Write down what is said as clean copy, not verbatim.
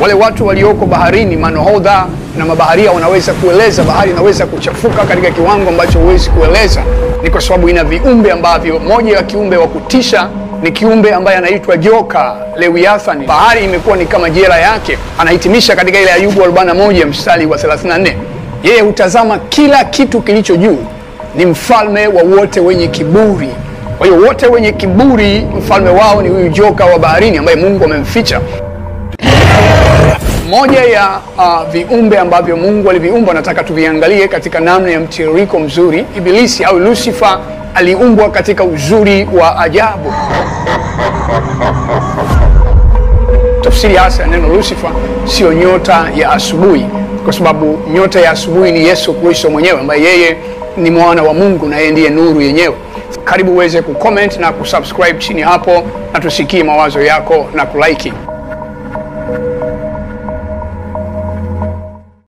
Wale watu walioko baharini, manahodha na mabaharia, wanaweza kueleza bahari inaweza kuchafuka katika kiwango ambacho huwezi kueleza. Ni kwa sababu ina viumbe ambavyo, moja ya kiumbe wa kutisha ni kiumbe ambaye anaitwa joka, Lewiathan. Bahari imekuwa ni kama jela yake. Anahitimisha katika ile Ayubu 41 mstari wa 34. Yeye hutazama kila kitu kilicho juu, ni mfalme wa wote wenye kiburi. Kwa hiyo wote wenye kiburi, mfalme wao ni huyu joka wa baharini ambaye Mungu amemficha. Moja ya viumbe ambavyo Mungu aliviumba, nataka tuviangalie katika namna ya mtiririko mzuri. Ibilisi au Lucifer aliumbwa katika uzuri wa ajabu. Tafsiri hasa ya neno Lucifer sio nyota ya asubuhi, kwa sababu nyota ya asubuhi ni Yesu Kristo mwenyewe, ambaye yeye ni mwana wa Mungu na yeye ndiye nuru yenyewe. Karibu uweze kucomment na kusubscribe chini hapo, na tusikie mawazo yako na kulike.